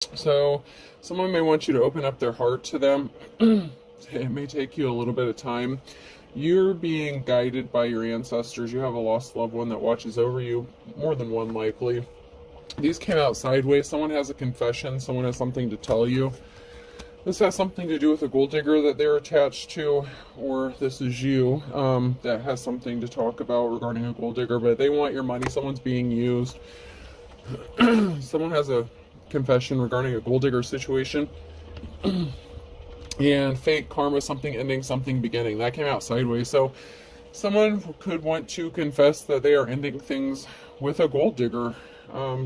So someone may want you to open up their heart to them. It may take you a little bit of time. You're being guided by your ancestors. You have a lost loved one that watches over you, more than one likely. These came out sideways. Someone has a confession. Someone has something to tell you. This has something to do with a gold digger that they're attached to, or this is you that has something to talk about regarding a gold digger, but they want your money. Someone's being used. Someone has a confession regarding a gold digger situation. And fate, karma, something ending, something beginning. That came out sideways. So someone could want to confess that they are ending things with a gold digger.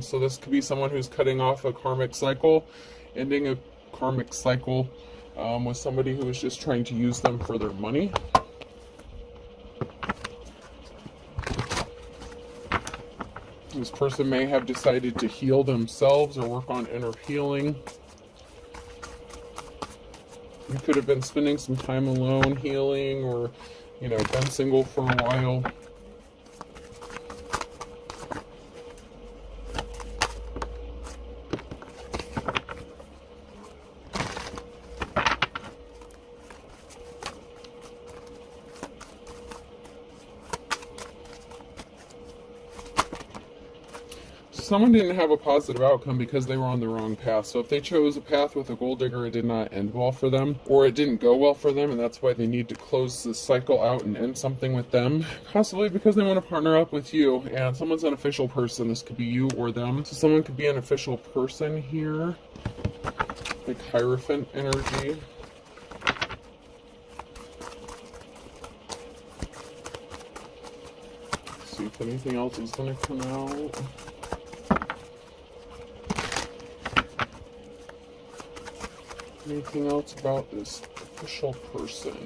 So this could be someone who's cutting off a karmic cycle, ending a karmic cycle with somebody who is just trying to use them for their money. This person may have decided to heal themselves or work on inner healing. You could have been spending some time alone healing, or, been single for a while. Someone didn't have a positive outcome because they were on the wrong path. So if they chose a path with a gold digger, it did not end well for them, or it didn't go well for them, and that's why they need to close this cycle out and end something with them. Possibly because they want to partner up with you, and someone's an official person. This could be you or them. So someone could be an official person here, like Hierophant energy. Let's see if anything else is going to come out. Anything else about this official person?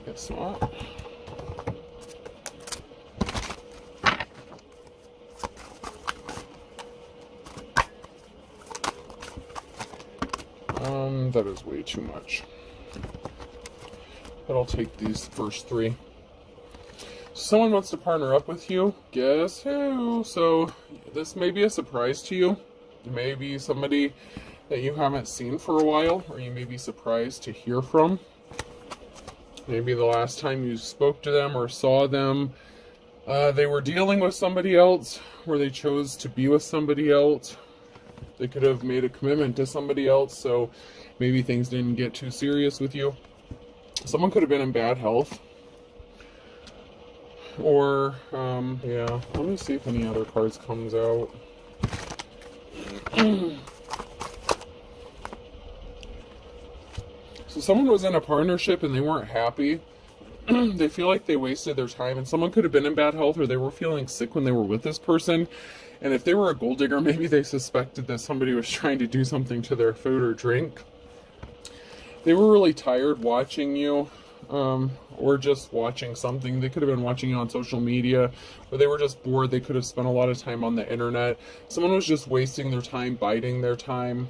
Guess not. That is way too much. But I'll take these first three. Someone wants to partner up with you. Guess who? So this may be a surprise to you. It may be somebody that you haven't seen for a while, or you may be surprised to hear from. Maybe the last time you spoke to them or saw them, they were dealing with somebody else, or they chose to be with somebody else. They could have made a commitment to somebody else, so maybe things didn't get too serious with you. Someone could have been in bad health. Or, yeah, let me see if any other cards comes out. So someone was in a partnership and they weren't happy. They feel like they wasted their time, and someone could have been in bad health, or they were feeling sick when they were with this person. And if they were a gold digger, maybe they suspected that somebody was trying to do something to their food or drink. They were really tired watching you, or just watching something. They could have been watching you on social media, or they were just bored. They could have spent a lot of time on the internet. Someone was just wasting their time, biding their time.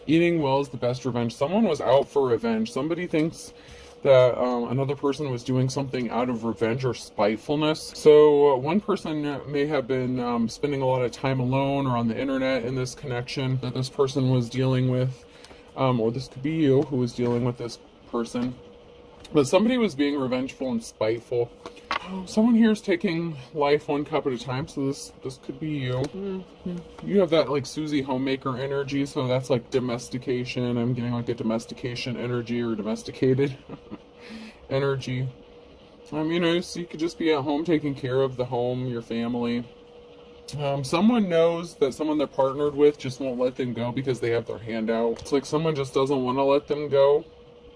Eating well is the best revenge. Someone was out for revenge. Somebody thinks that another person was doing something out of revenge or spitefulness. So one person may have been spending a lot of time alone or on the internet in this connection that this person was dealing with. Or this could be you who was dealing with this person. But somebody was being revengeful and spiteful. Someone here is taking life one cup at a time, so this could be you. You have that like Susie homemaker energy, so that's like domestication. I'm getting like a domestication energy, or domesticated energy. So you could just be at home taking care of the home, your family. Someone knows that someone they're partnered with just won't let them go because they have their hand out. It's like someone just doesn't want to let them go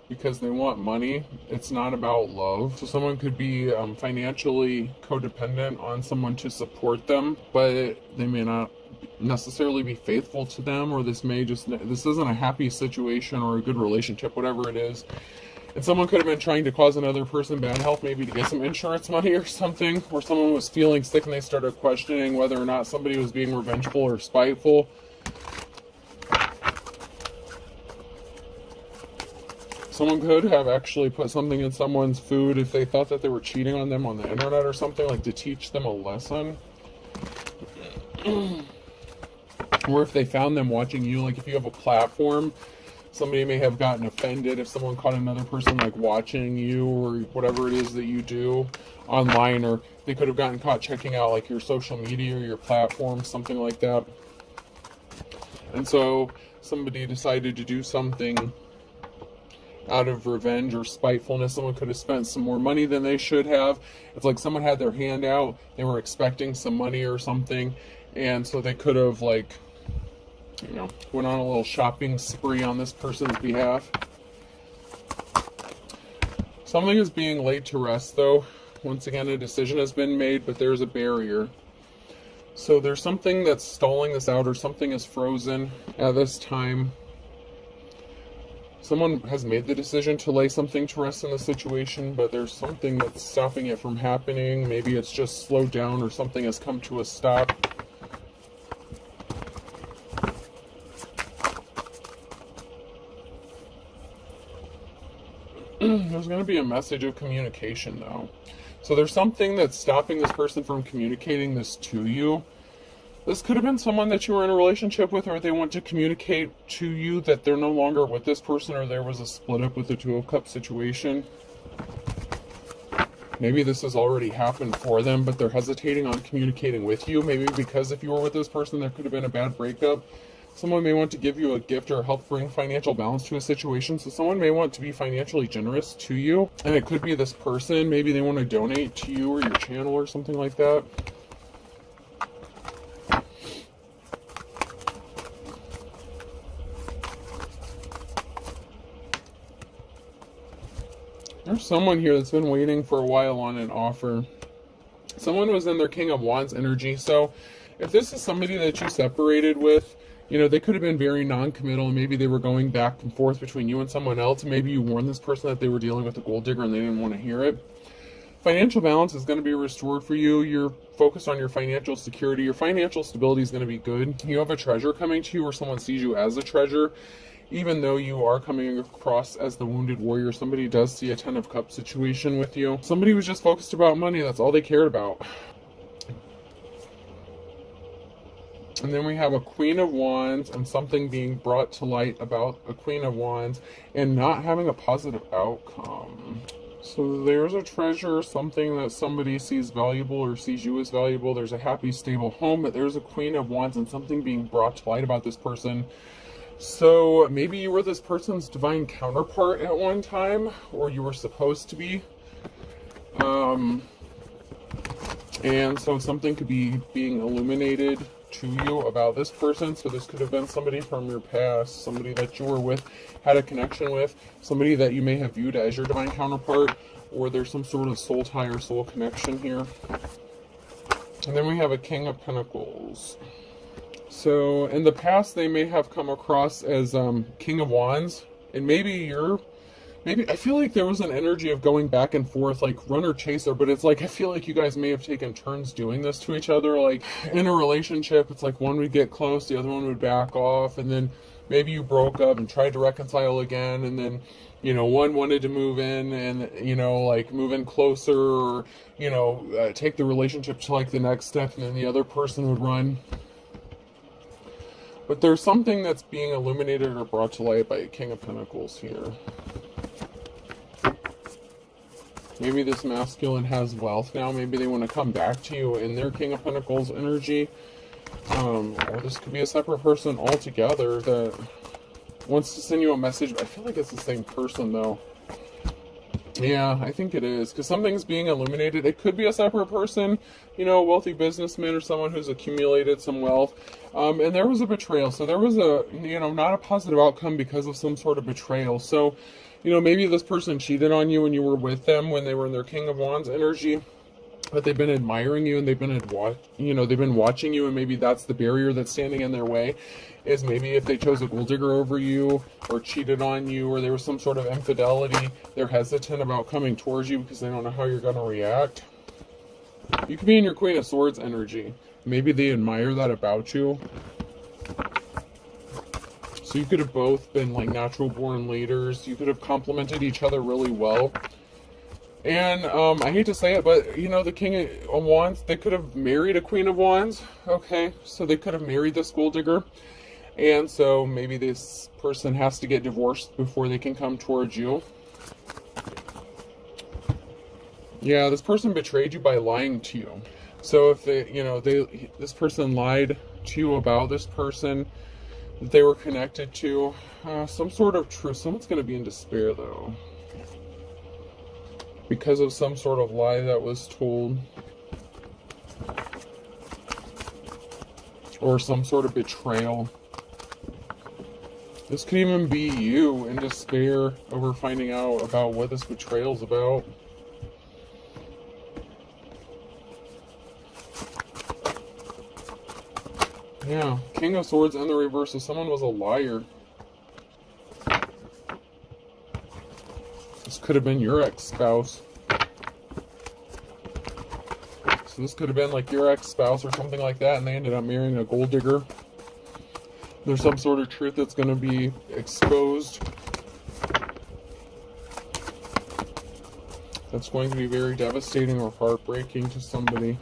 because they want money. It's not about love. So someone could be financially codependent on someone to support them, but they may not necessarily be faithful to them, or this isn't a happy situation or a good relationship, whatever it is. And someone could have been trying to cause another person bad health, maybe to get some insurance money or something, or someone was feeling sick and they started questioning whether or not somebody was being revengeful or spiteful. Someone could have actually put something in someone's food if they thought that they were cheating on them on the internet or something, like to teach them a lesson. Or if they found them watching you, like if you have a platform, somebody may have gotten offended if someone caught another person like watching you or whatever it is that you do online, or they could have gotten caught checking out like your social media or your platform, something like that. And so somebody decided to do something out of revenge or spitefulness. Someone could have spent some more money than they should have. It's like someone had their hand out, they were expecting some money or something, and so they could have like, you know, went on a little shopping spree on this person's behalf. Something is being laid to rest though. Once again, a decision has been made, but there's a barrier. So there's something that's stalling this out, or something is frozen at this time. Someone has made the decision to lay something to rest in the situation, but there's something that's stopping it from happening. Maybe it's just slowed down, or something has come to a stop. There's going to be a message of communication though. So there's something that's stopping this person from communicating this to you. This could have been someone that you were in a relationship with, or they want to communicate to you that they're no longer with this person, or there was a split up with the Two of Cups situation. Maybe this has already happened for them, but they're hesitating on communicating with you. Maybe because if you were with this person, there could have been a bad breakup. Someone may want to give you a gift or help bring financial balance to a situation. So someone may want to be financially generous to you. And it could be this person. Maybe they want to donate to you or your channel or something like that. There's someone here that's been waiting for a while on an offer. Someone was in their King of Wands energy. So if this is somebody that you separated with, you know, they could have been very non-committal, and maybe they were going back and forth between you and someone else. Maybe you warned this person that they were dealing with a gold digger and they didn't want to hear it. Financial balance is going to be restored for you. You're focused on your financial security. Your financial stability is going to be good. You have a treasure coming to you, or someone sees you as a treasure. Even though you are coming across as the wounded warrior, somebody does see a Ten of Cups situation with you. Somebody was just focused about money. That's all they cared about. And then we have a Queen of Wands and something being brought to light about a Queen of Wands and not having a positive outcome. So there's a treasure, something that somebody sees valuable or sees you as valuable. There's a happy, stable home, but there's a Queen of Wands and something being brought to light about this person. So maybe you were this person's divine counterpart at one time, or you were supposed to be. And so something could be being illuminated to you about this person. So this could have been somebody from your past, somebody that you were with, had a connection with, somebody that you may have viewed as your divine counterpart, or there's some sort of soul tie or soul connection here. And then we have a King of Pentacles. So in the past, they may have come across as King of Wands, and maybe I feel like there was an energy of going back and forth, like runner chaser, but it's like, I feel like you guys may have taken turns doing this to each other. Like in a relationship, it's like one would get close, the other one would back off, and then maybe you broke up and tried to reconcile again, and then, you know, one wanted to move in and, you know, like move in closer, or, you know, take the relationship to like the next step, and then the other person would run. But there's something that's being illuminated or brought to light by a King of Pentacles here. Maybe this masculine has wealth now. Maybe they want to come back to you in their King of Pentacles energy. Or this could be a separate person altogether that wants to send you a message. I feel like it's the same person though. Yeah, I think it is, because something's being illuminated. It could be a separate person, you know, a wealthy businessman or someone who's accumulated some wealth. And there was a betrayal. So there was a, you know, not a positive outcome because of some sort of betrayal. So, you know, maybe this person cheated on you when you were with them, when they were in their King of Wands energy, but they've been admiring you and they've been watching you, and maybe that's the barrier that's standing in their way. Is maybe if they chose a gold digger over you, or cheated on you, or there was some sort of infidelity, they're hesitant about coming towards you because they don't know how you're going to react. You could be in your Queen of Swords energy. Maybe they admire that about you. So you could have both been like natural born leaders. You could have complemented each other really well. And I hate to say it, but you know, the King of Wands, they could have married a Queen of Wands. Okay, so they could have married this gold digger. And so maybe this person has to get divorced before they can come towards you. Yeah, this person betrayed you by lying to you. So if they, you know, this person lied to you about this person that they were connected to, some sort of truth. Someone's going to be in despair though, because of some sort of lie that was told, or some sort of betrayal. This could even be you in despair over finding out about what this betrayal's about. Yeah, King of Swords in the reverse. So someone was a liar. This could have been your ex-spouse. So this could have been like your ex-spouse or something like that, and they ended up marrying a gold digger. There's some sort of truth that's going to be exposed. That's going to be very devastating or heartbreaking to somebody.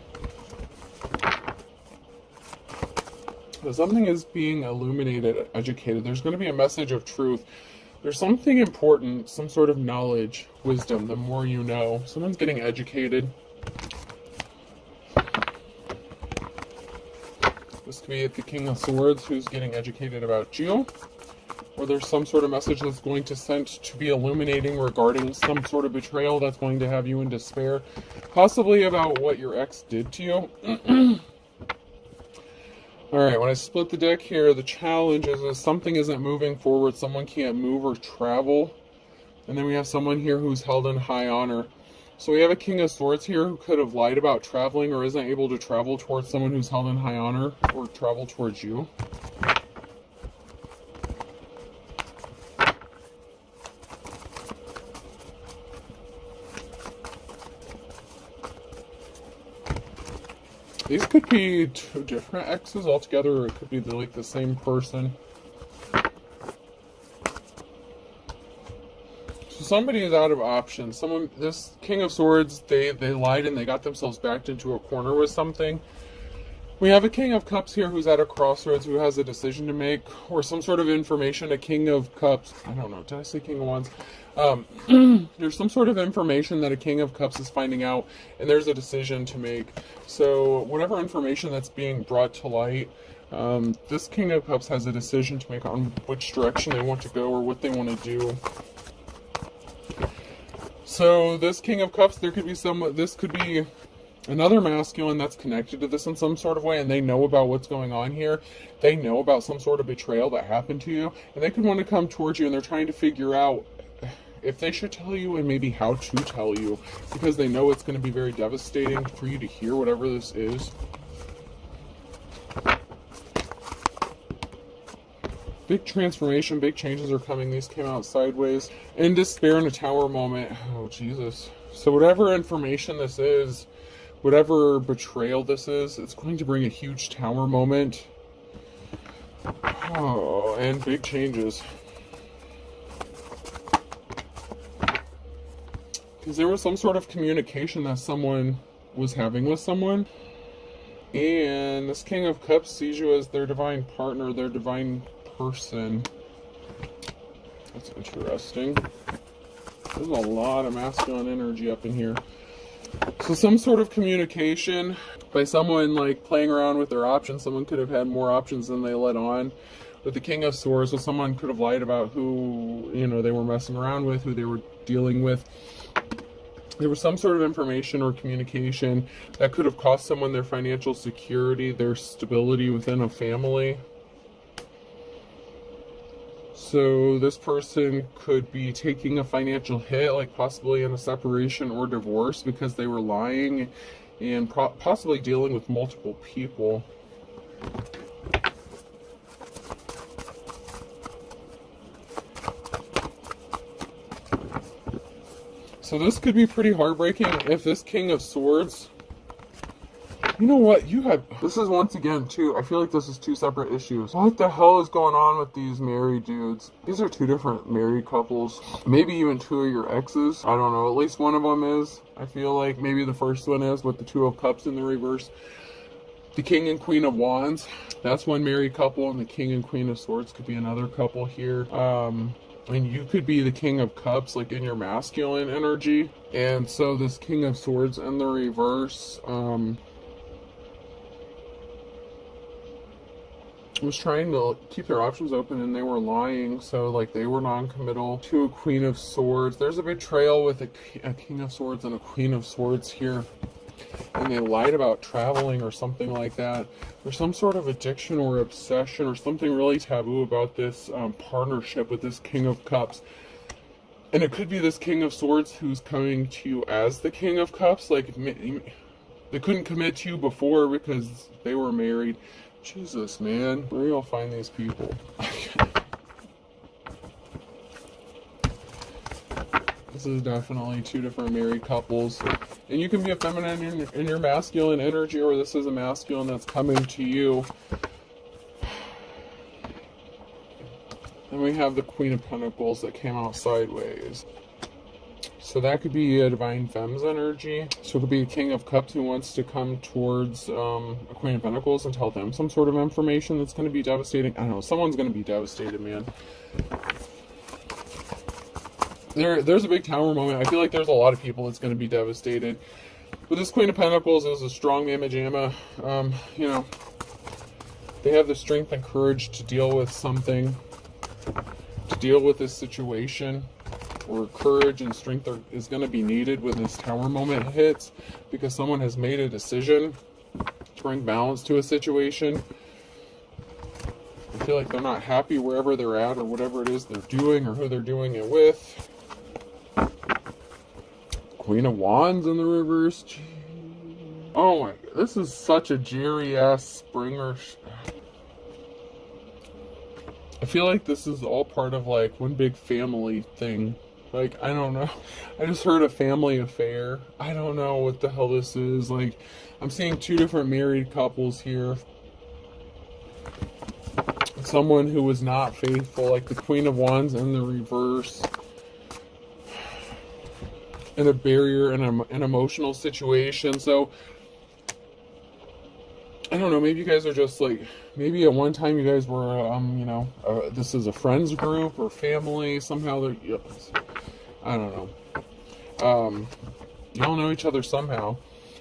But something is being illuminated, educated. There's going to be a message of truth. There's something important, some sort of knowledge, wisdom, the more you know. Someone's getting educated. This could be the King of Swords who's getting educated about you. Or there's some sort of message that's going to send to be illuminating regarding some sort of betrayal that's going to have you in despair. Possibly about what your ex did to you. Alright, when I split the deck here, the challenge is that something isn't moving forward. Someone can't move or travel. And then we have someone here who's held in high honor. So we have a King of Swords here who could have lied about traveling or isn't able to travel towards someone who's held in high honor or travel towards you. These could be two different exes altogether, or it could be like the same person. So somebody is out of options. This King of Swords, they lied and they got themselves backed into a corner with something. We have a King of Cups here who's at a crossroads, who has a decision to make, or some sort of information. A King of Cups, I don't know, did I say King of Wands? There's some sort of information that a King of Cups is finding out, and there's a decision to make. So whatever information that's being brought to light, this King of Cups has a decision to make on which direction they want to go or what they want to do. So this King of Cups, this could be another masculine that's connected to this in some sort of way, and they know about what's going on here. They know about some sort of betrayal that happened to you, and they could want to come towards you, and they're trying to figure out if they should tell you and maybe how to tell you, because they know it's going to be very devastating for you to hear whatever this is. Big transformation, big changes are coming. These came out sideways. In despair in a tower moment. Oh, Jesus. So whatever information this is, whatever betrayal this is, it's going to bring a huge tower moment. Oh, and big changes. Because there was some sort of communication that someone was having with someone. And this King of Cups sees you as their divine partner, their divine person. That's interesting. There's a lot of masculine energy up in here. So some sort of communication by someone like playing around with their options. Someone could have had more options than they let on. With the King of Swords, so someone could have lied about who, you know, they were messing around with, who they were dealing with. There was some sort of information or communication that could have cost someone their financial security, their stability within a family. So this person could be taking a financial hit, like possibly in a separation or divorce, because they were lying and possibly dealing with multiple people. So this could be pretty heartbreaking if this King of Swords You know what? You have. This is once again, too. I feel like this is two separate issues. What the hell is going on with these married dudes? These are two different married couples. Maybe even two of your exes. I don't know. At least one of them is. I feel like maybe the first one is with the Two of Cups in the reverse. The King and Queen of Wands. That's one married couple, and the King and Queen of Swords could be another couple here. And you could be the King of Cups, like in your masculine energy. And so this King of Swords in the reverse, was trying to keep their options open, and they were lying, so like they were non-committal to a Queen of Swords. There's a betrayal with a King of Swords and a Queen of Swords here, and they lied about traveling or something like that. There's some sort of addiction or obsession or something really taboo about this partnership with this King of Cups. And it could be this King of Swords who's coming to you as the King of Cups. Like, they couldn't commit to you before because they were married. Jesus, man. Where do y'all find these people? This is definitely two different married couples. And you can be a feminine in your masculine energy, or this is a masculine that's coming to you. And we have the Queen of Pentacles that came out sideways. So that could be a Divine Femme's energy. So it could be a King of Cups who wants to come towards a Queen of Pentacles and tell them some sort of information that's going to be devastating. I don't know. Someone's going to be devastated, man. There's a big Tower moment. I feel like there's a lot of people that's going to be devastated. But this Queen of Pentacles is a strong mamma jamma. You know, they have the strength and courage to deal with something, to deal with this situation. Or courage and strength is going to be needed when this Tower moment hits, because someone has made a decision to bring balance to a situation. I feel like they're not happy wherever they're at or whatever it is they're doing or who they're doing it with. Queen of Wands in the reverse. Oh my God, this is such a Jerry-ass Springer. I feel like this is all part of like one big family thing. Like, I don't know. I just heard a family affair. I don't know what the hell this is. Like, I'm seeing two different married couples here. Someone who was not faithful, like the Queen of Wands in the reverse. And a barrier in an emotional situation. So, I don't know, maybe you guys are just like, maybe at one time you guys were, you know, this is a friends group or family, somehow they're, I don't know. Y'all know each other somehow.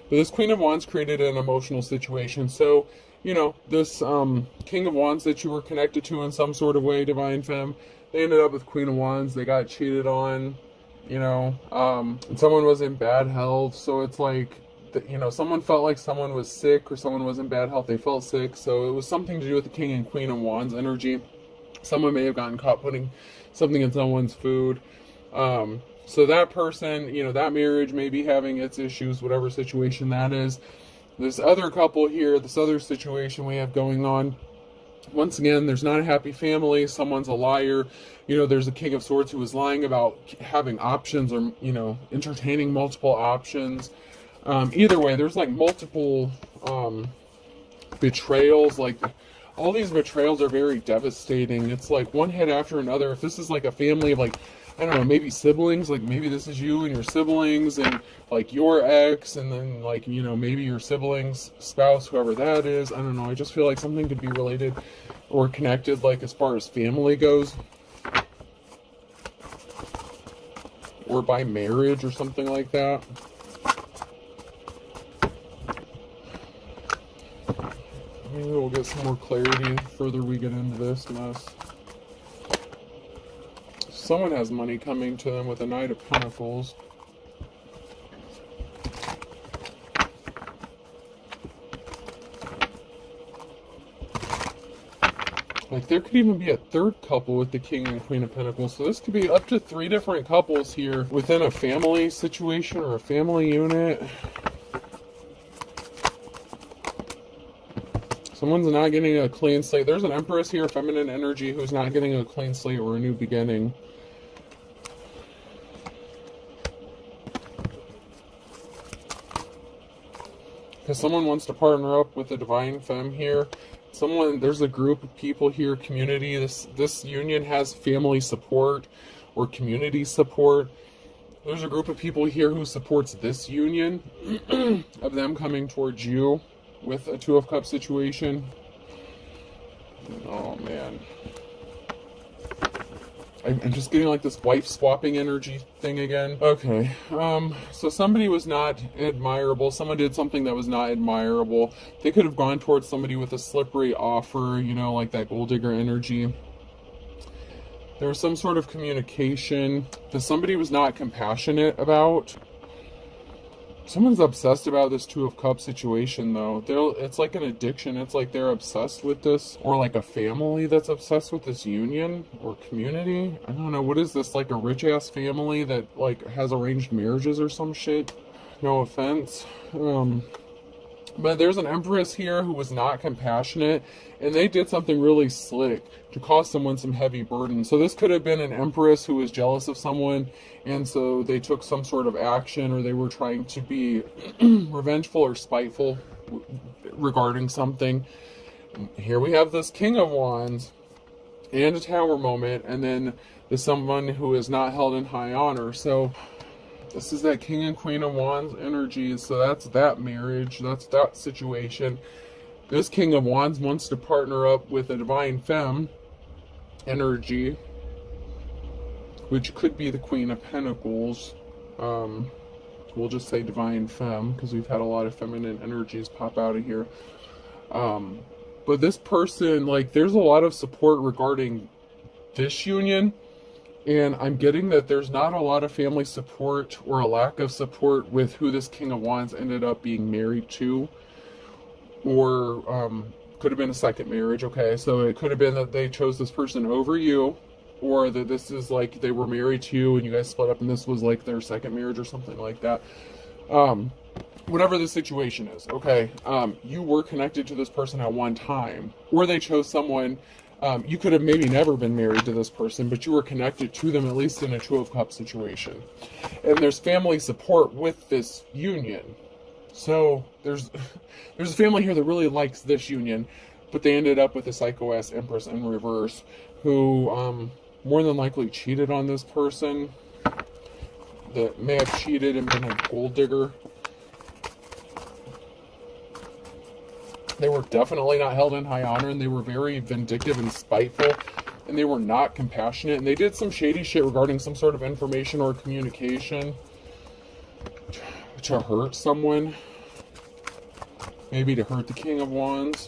But this Queen of Wands created an emotional situation. So, you know, this King of Wands that you were connected to in some sort of way, Divine Femme, they ended up with Queen of Wands. They got cheated on, you know, and someone was in bad health. So it's like, you know, someone felt like someone was sick or someone was in bad health. They felt sick. So it was something to do with the King and Queen of Wands energy. Someone may have gotten caught putting something in someone's food. So that person, you know, that marriage may be having its issues, whatever situation that is. This other couple here, this other situation we have going on, once again, there's not a happy family. Someone's a liar. You know, there's a King of Swords who was lying about having options or, you know, entertaining multiple options. Either way, there's like multiple betrayals. Like, all these betrayals are very devastating. It's like one hit after another. If this is like a family of like, I don't know, maybe siblings, like maybe this is you and your siblings and like your ex, and then like, you know, maybe your siblings, spouse, whoever that is. I don't know. I just feel like something could be related or connected, like as far as family goes, or by marriage or something like that. Maybe we'll get some more clarity the further we get into this mess. Someone has money coming to them with a Knight of Pentacles. Like, there could even be a third couple with the King and Queen of Pentacles. So this could be up to 3 different couples here within a family situation or a family unit. Someone's not getting a clean slate. There's an Empress here, feminine energy, who's not getting a clean slate or a new beginning. Because someone wants to partner up with a divine femme here. There's a group of people here, community. This union has family support or community support. There's a group of people here who supports this union of them coming towards you with a Two of Cups situation. Oh man. I'm just getting like this wife swapping energy thing again. Okay, so somebody was not admirable. Someone did something that was not admirable. They could have gone towards somebody with a slippery offer, you know, like that gold digger energy. There was some sort of communication that somebody was not compassionate about. Someone's obsessed about this Two of Cups situation, though. It's like an addiction. It's like they're obsessed with this, or like a family that's obsessed with this union or community. I don't know. What is this? Like a rich-ass family that like has arranged marriages or some shit? No offense. But there's an Empress here who was not compassionate, and they did something really slick to cause someone some heavy burden. So this could have been an Empress who was jealous of someone, and so they took some sort of action, or they were trying to be revengeful or spiteful regarding something. Here we have this King of Wands and a Tower moment, and then there's someone who is not held in high honor. So this is that King and Queen of Wands energy. So that's that marriage. That's that situation. This King of Wands wants to partner up with a divine femme energy, which could be the Queen of Pentacles. We'll just say divine femme, because we've had a lot of feminine energies pop out of here. But this person, like, there's a lot of support regarding this union. And I'm getting that there's not a lot of family support, or a lack of support, with who this King of Wands ended up being married to. Or could have been a second marriage, okay? So it could have been that they chose this person over you, or that this is like they were married to you and you guys split up and this was like their second marriage or something like that. Whatever the situation is, okay? You were connected to this person at one time, or they chose someone. You could have maybe never been married to this person, but you were connected to them, at least in a Two of Cups situation. And there's family support with this union. So there's a family here that really likes this union, but they ended up with a psycho-ass Empress in reverse, who more than likely cheated on this person, that may have cheated and been a gold digger. They were definitely not held in high honor, and they were very vindictive and spiteful, and they were not compassionate, and they did some shady shit regarding some sort of information or communication to hurt someone. Maybe to hurt the King of Wands.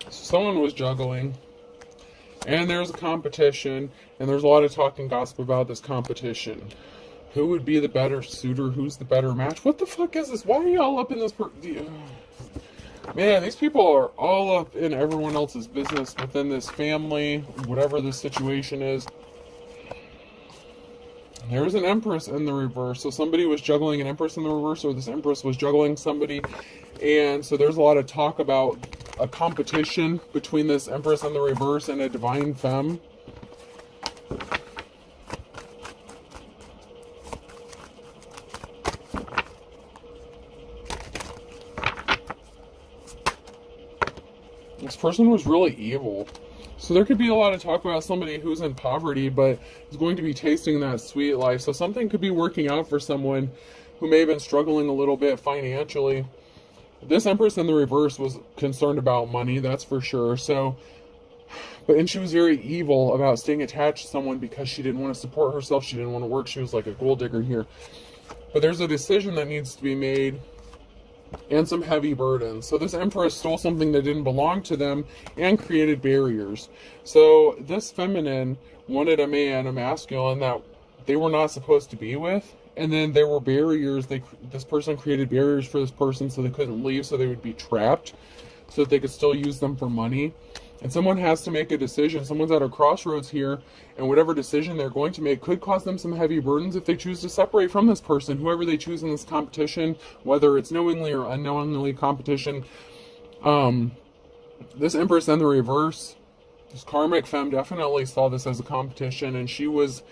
Someone was juggling, and there's a competition, and there's a lot of talk and gossip about this competition. Who would be the better suitor? Who's the better match? What the fuck is this? Why are y'all up in this? Man, these people are all up in everyone else's business within this family, whatever the situation is. There's an Empress in the reverse. So somebody was juggling an Empress in the reverse, or this Empress was juggling somebody. And so there's a lot of talk about a competition between this Empress in the reverse and a divine femme. This person was really evil. So there could be a lot of talk about somebody who's in poverty, but is going to be tasting that sweet life. So something could be working out for someone who may have been struggling a little bit financially. This Empress in the reverse was concerned about money, that's for sure. So, and she was very evil about staying attached to someone because she didn't want to support herself. She didn't want to work. She was like a gold digger here. But there's a decision that needs to be made, and some heavy burdens. So this Empress stole something that didn't belong to them and created barriers. So this feminine wanted a man, a masculine, that they were not supposed to be with. And then there were barriers. This person created barriers for this person so they couldn't leave, so they would be trapped, so that they could still use them for money. And someone has to make a decision. Someone's at a crossroads here, and whatever decision they're going to make could cause them some heavy burdens if they choose to separate from this person, whoever they choose in this competition, whether it's knowingly or unknowingly competition. This Empress in the reverse, this karmic femme definitely saw this as a competition, and she was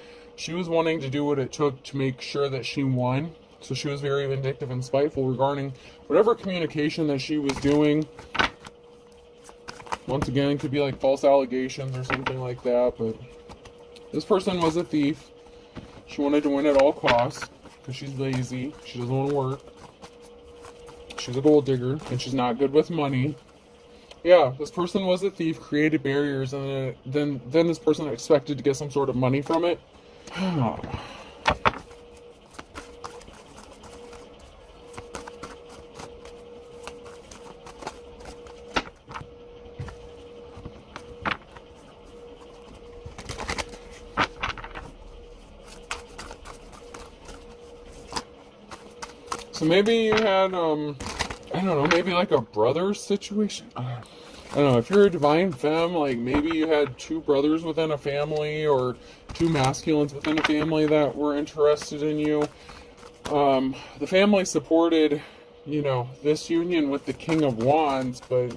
wanting to do what it took to make sure that she won. So she was very vindictive and spiteful regarding whatever communication that she was doing. Once again, it could be like false allegations or something like that, but this person was a thief. She wanted to win at all costs because she's lazy. She doesn't want to work. She's a gold digger, and she's not good with money. Yeah, this person was a thief, created barriers, and then this person expected to get some sort of money from it. So maybe you had, I don't know, maybe like a brother situation. I don't know, if you're a divine femme, like maybe you had two brothers within a family or two masculines within a family that were interested in you. The family supported, you know, this union with the King of Wands, but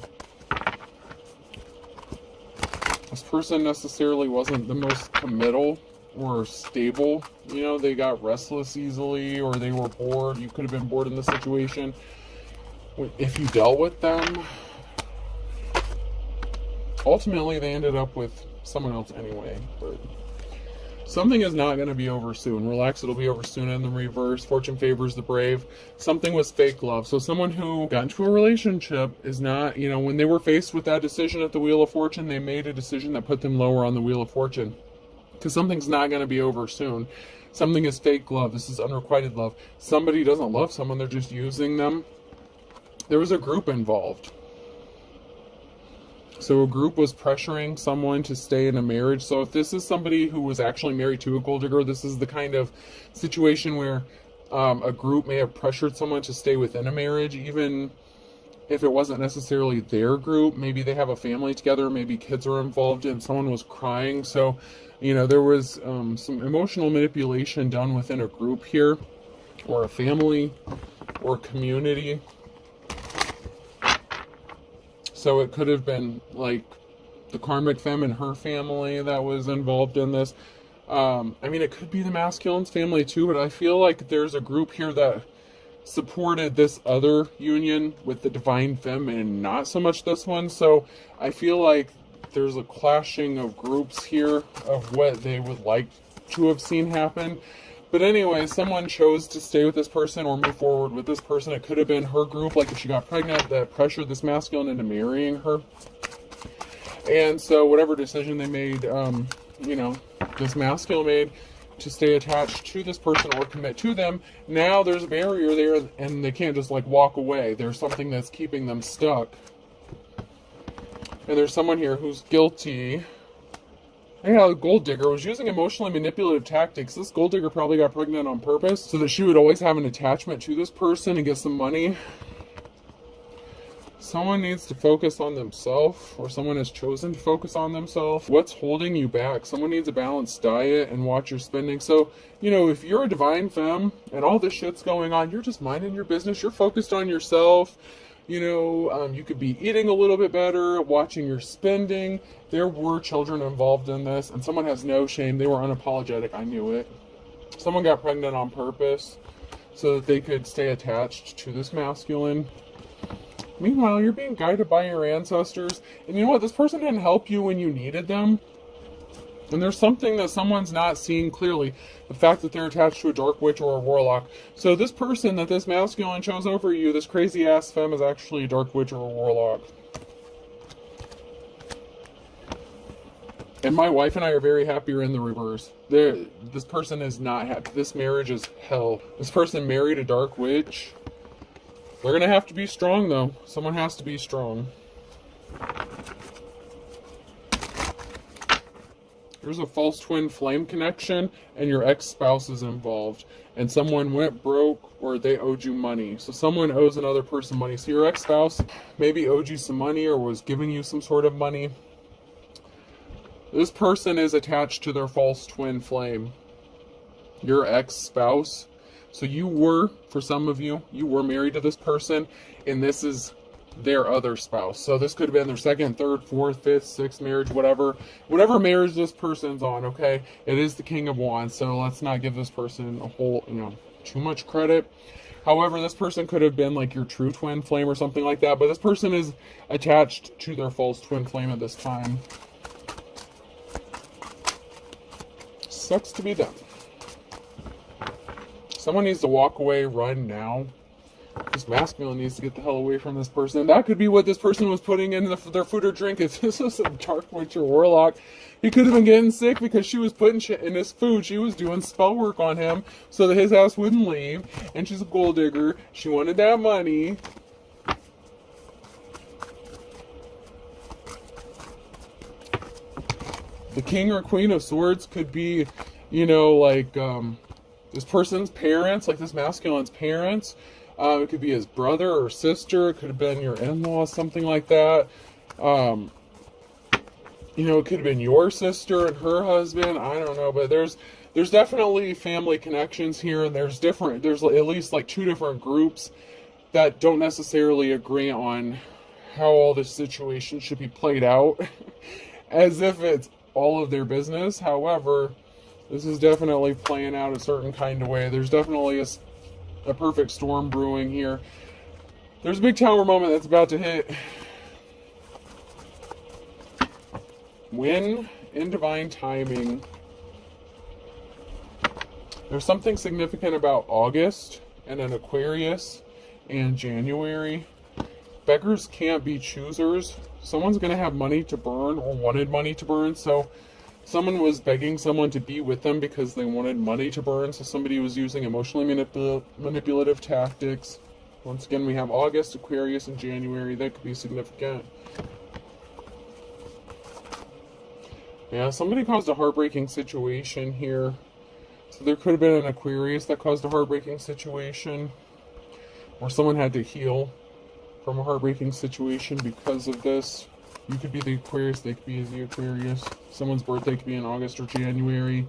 this person necessarily wasn't the most committal or stable. You know, they got restless easily, or they were bored. You could have been bored in the situation if you dealt with them. Ultimately, they ended up with someone else anyway, but something is not going to be over soon. Relax, it'll be over soon. In the reverse, fortune favors the brave. Something was fake love. So someone who got into a relationship is not, you know, when they were faced with that decision at the Wheel of Fortune, they made a decision that put them lower on the Wheel of Fortune. Because something's not going to be over soon. Something is fake love. This is unrequited love. Somebody doesn't love someone, they're just using them. There was a group involved. So a group was pressuring someone to stay in a marriage. So if this is somebody who was actually married to a gold digger, this is the kind of situation where a group may have pressured someone to stay within a marriage, even if it wasn't necessarily their group. Maybe they have a family together, maybe kids are involved, and someone was crying. So, you know, there was some emotional manipulation done within a group here, or a family, or a community. So it could have been like the karmic femme and her family that was involved in this. I mean, it could be the masculine's family too, but I feel like there's a group here that supported this other union with the divine femme and not so much this one. So I feel like there's a clashing of groups here of what they would like to have seen happen. But anyway, someone chose to stay with this person or move forward with this person. It could have been her group, like if she got pregnant, that pressured this masculine into marrying her. And so whatever decision they made, you know, this masculine made to stay attached to this person or commit to them, now there's a barrier there and they can't just like walk away. There's something that's keeping them stuck. And there's someone here who's guilty. Yeah, the gold digger was using emotionally manipulative tactics. This gold digger probably got pregnant on purpose so that she would always have an attachment to this person and get some money. Someone needs to focus on themselves, or someone has chosen to focus on themselves. What's holding you back? Someone needs a balanced diet and watch your spending. So, you know, if you're a divine femme and all this shit's going on, you're just minding your business. You're focused on yourself. You know, you could be eating a little bit better, watching your spending. There were children involved in this, and someone has no shame. They were unapologetic. I knew it. Someone got pregnant on purpose so that they could stay attached to this masculine. Meanwhile, you're being guided by your ancestors. And you know what? This person didn't help you when you needed them. And there's something that someone's not seeing clearly. The fact that they're attached to a dark witch or a warlock. So this person that this masculine chose over you, this crazy ass femme, is actually a dark witch or a warlock. And my wife and I are very happy you're in the reverse. This person is not happy. This marriage is hell. This person married a dark witch. They're going to have to be strong, though. Someone has to be strong. There's a false twin flame connection, and your ex-spouse is involved. And someone went broke, or they owed you money. So someone owes another person money. So your ex-spouse maybe owed you some money, or was giving you some sort of money. This person is attached to their false twin flame. Your ex-spouse. So you were, for some of you, you were married to this person, and this is their other spouse. So this could have been their second, third, fourth, fifth, sixth marriage, whatever marriage this person's on, okay? It is the King of Wands, so let's not give this person a whole, too much credit. However, this person could have been like your true twin flame or something like that, but this person is attached to their false twin flame at this time. Sucks to be them. Someone needs to walk away, run now. This masculine needs to get the hell away from this person. That could be what this person was putting in their food or drink. If this was a dark witch or warlock, he could have been getting sick because she was putting shit in his food. She was doing spell work on him so that his ass wouldn't leave. And she's a gold digger. She wanted that money. The King or Queen of Swords could be, this person's parents, like this masculine's parents. It could be his brother or sister. It could have been your in-law, something like that. It could have been your sister and her husband. I don't know, but there's definitely family connections here, and there's at least like two different groups that don't necessarily agree on how all this situation should be played out, as if it's all of their business. However, this is definitely playing out a certain kind of way. There's definitely a perfect storm brewing here. There's a big tower moment that's about to hit. When in divine timing, there's something significant about August and an Aquarius and January. Beggars can't be choosers. Someone's going to have money to burn or wanted money to burn. So someone was begging someone to be with them because they wanted money to burn. So somebody was using emotionally manipulative tactics. Once again, we have August, Aquarius, and January. That could be significant. Yeah, somebody caused a heartbreaking situation here. So there could have been an Aquarius that caused a heartbreaking situation. Or someone had to heal from a heartbreaking situation because of this. You could be the Aquarius, they could be the Aquarius. Someone's birthday could be in August or January.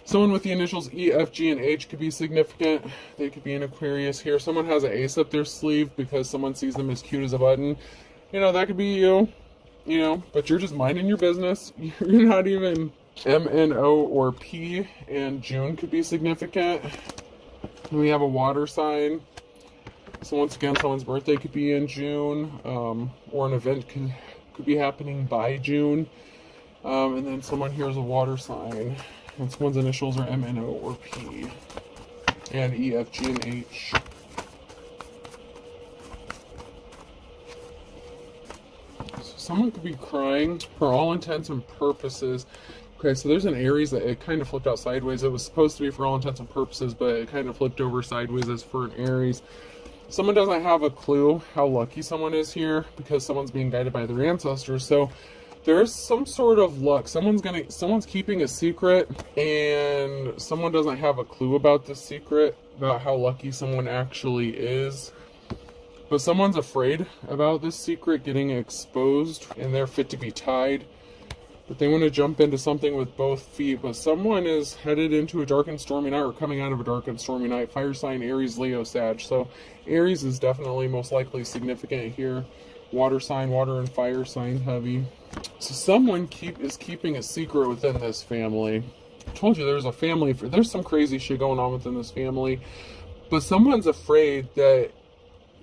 Someone with the initials E, F, G, and H could be significant. They could be an Aquarius here. Someone has an ace up their sleeve because someone sees them as cute as a button. That could be you. But you're just minding your business. You're not even M, N, O, or P. And June could be significant. And we have a water sign. So once again, someone's birthday could be in June, or an event could be happening by June. And then someone here is a water sign, and someone's initials are M, N, O, or P, and E, F, G, and H. So someone could be crying for all intents and purposes. Okay, so there's an Aries that it kind of flipped out sideways. It was supposed to be for all intents and purposes, but it kind of flipped over sideways as for an Aries. Someone doesn't have a clue how lucky someone is here because someone's being guided by their ancestors. So there's some sort of luck. Someone's keeping a secret, and someone doesn't have a clue about this secret, about how lucky someone actually is. But someone's afraid about this secret getting exposed, and they're fit to be tied. But they want to jump into something with both feet. But someone is headed into a dark and stormy night, or coming out of a dark and stormy night. Fire sign, Aries, Leo, Sag. So Aries is definitely most likely significant here. Water sign, water and fire sign heavy. So someone is keeping a secret within this family. I told you there's some crazy shit going on within this family. But someone's afraid that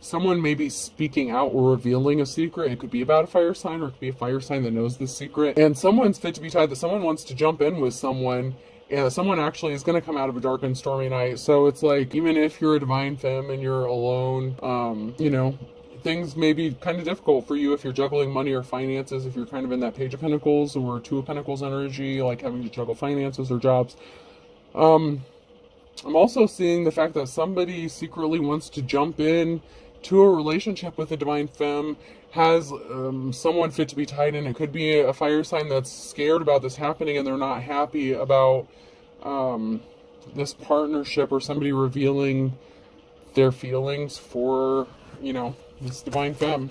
someone may be speaking out or revealing a secret. It could be about a fire sign, or it could be a fire sign that knows this secret. And someone's fit to be tied, that someone wants to jump in with someone, and someone actually is going to come out of a dark and stormy night. So it's like, even if you're a divine femme and you're alone, things may be kind of difficult for you if you're juggling money or finances, if you're kind of in that Page of Pentacles or Two of Pentacles energy, like having to juggle finances or jobs. I'm also seeing the fact that somebody secretly wants to jump in to a relationship with a divine femme, has someone fit to be tied in. It could be a fire sign that's scared about this happening, and they're not happy about this partnership, or somebody revealing their feelings for, this divine femme.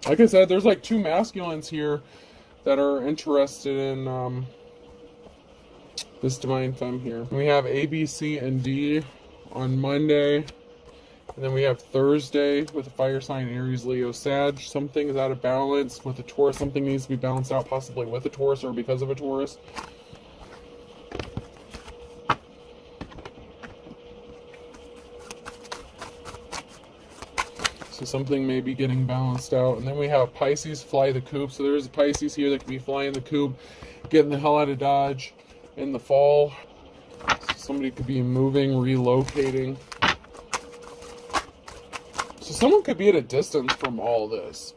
Like I said, there's like two masculines here that are interested in this divine femme here. We have A, B, C, and D on Monday. And then we have Thursday with a fire sign, Aries, Leo, Sag. Something is out of balance with a Taurus. Something needs to be balanced out, possibly with a Taurus or because of a Taurus. So something may be getting balanced out. And then we have Pisces, fly the coop. So there's a Pisces here that could be flying the coop, getting the hell out of Dodge in the fall. So somebody could be moving, relocating. So someone could be at a distance from all this.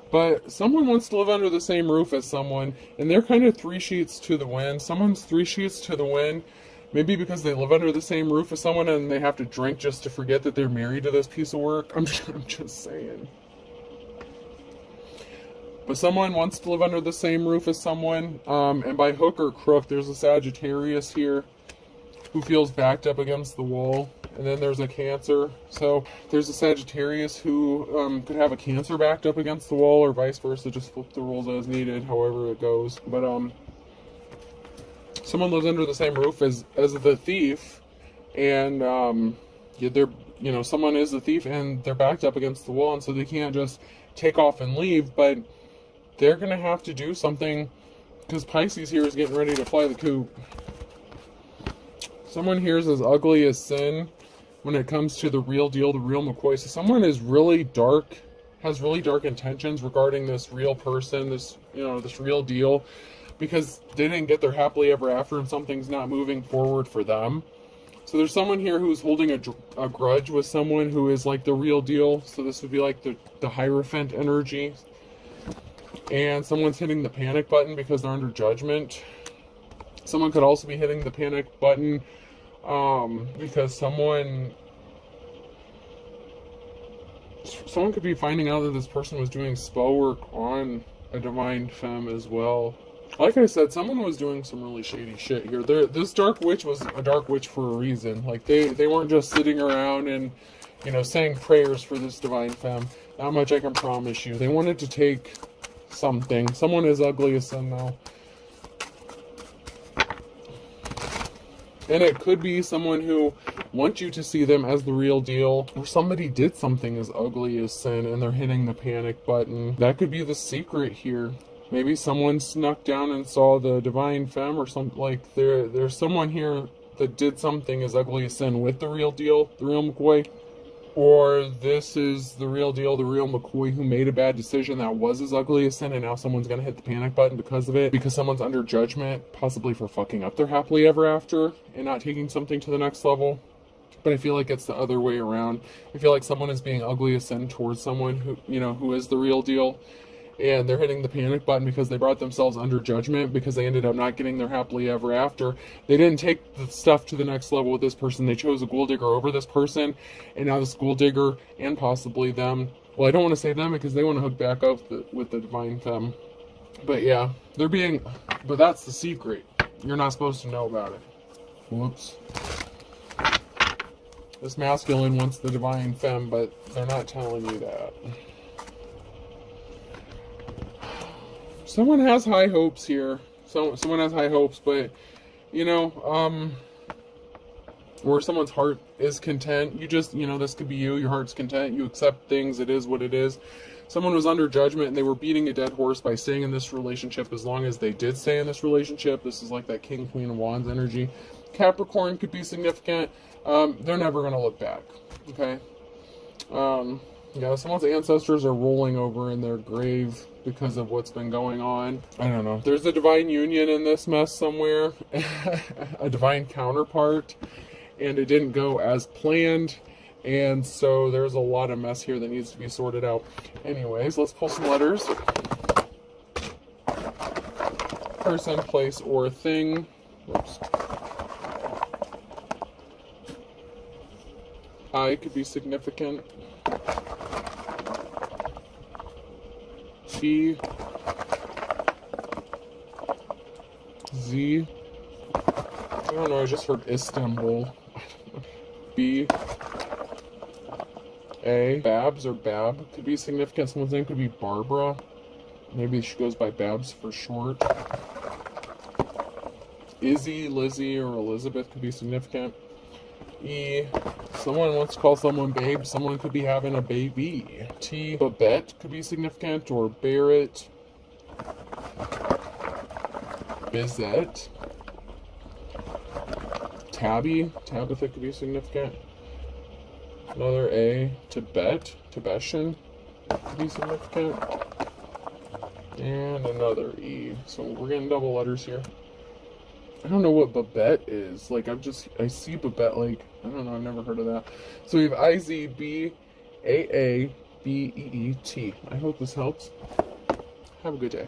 But someone wants to live under the same roof as someone, and they're kind of 3 sheets to the wind. Someone's 3 sheets to the wind, maybe because they live under the same roof as someone and they have to drink just to forget that they're married to this piece of work. I'm just saying. But someone wants to live under the same roof as someone, and by hook or crook, there's a Sagittarius here who feels backed up against the wall. And then there's a Cancer. So there's a Sagittarius who could have a Cancer backed up against the wall, or vice versa. Just flip the roles as needed, however it goes. But someone lives under the same roof as the thief, and someone is the thief, and they're backed up against the wall, and so they can't just take off and leave. But they're gonna have to do something, because Pisces here is getting ready to fly the coop. Someone here is as ugly as sin when it comes to the real deal, the real McCoy. So someone is really dark, has really dark intentions regarding this real person, this real deal, because they didn't get their happily ever after and something's not moving forward for them. So there's someone here who's holding a grudge with someone who is like the real deal. So this would be like the Hierophant energy. And someone's hitting the panic button because they're under judgment. Someone could also be hitting the panic button because someone could be finding out that this person was doing spell work on a divine femme as well. Like I said, someone was doing some really shady shit here. This dark witch was a dark witch for a reason. Like they weren't just sitting around and saying prayers for this divine femme. That much I can promise you. They wanted to take something. Someone as ugly as sin now. And it could be someone who wants you to see them as the real deal, or somebody did something as ugly as sin and they're hitting the panic button. That could be the secret here. Maybe someone snuck down and saw the divine femme or something. Like there's someone here that did something as ugly as sin with the real deal, the real McCoy. Or this is the real deal, the real McCoy who made a bad decision that was as ugly as sin, and now someone's going to hit the panic button because of it, because someone's under judgment, possibly for fucking up their happily ever after and not taking something to the next level. But I feel like it's the other way around. I feel like someone is being ugly as sin towards someone who is the real deal, and they're hitting the panic button because they brought themselves under judgment because they ended up not getting their happily ever after. They didn't take the stuff to the next level with this person. They chose a gold digger over this person, and now this gold digger and possibly them, well, I don't want to say them because they want to hook back up with the divine femme. But yeah, but that's the secret. You're not supposed to know about it. Whoops. This masculine wants the divine femme, but they're not telling you that. Someone has high hopes here. Someone has high hopes, but, where someone's heart is content. You just, this could be you. Your heart's content. You accept things. It is what it is. Someone was under judgment and they were beating a dead horse by staying in this relationship as long as they did stay in this relationship. This is like that King, Queen of Wands energy. Capricorn could be significant. They're never going to look back. Okay? Someone's ancestors are rolling over in their grave because of what's been going on. I don't know. There's a divine union in this mess somewhere. A divine counterpart. And it didn't go as planned. And so there's a lot of mess here that needs to be sorted out. Anyways, let's pull some letters. Person, place, or thing. Whoops. I could be significant. B, Z, I don't know, I just heard Istanbul. B, A, Babs or Bab could be significant. Someone's name could be Barbara. Maybe she goes by Babs for short. Izzy, Lizzie, or Elizabeth could be significant. E. Someone wants to call someone babe. Someone could be having a baby. T. Babette could be significant, or Barrett. Bizette. Tabby. Tabitha could be significant. Another A. Tibet. Tibetan could be significant. And another E. So we're getting double letters here. I don't know what Babette is. Like, I see Babette, like, I don't know, I've never heard of that. So we have IZBAABEET. I hope this helps. Have a good day.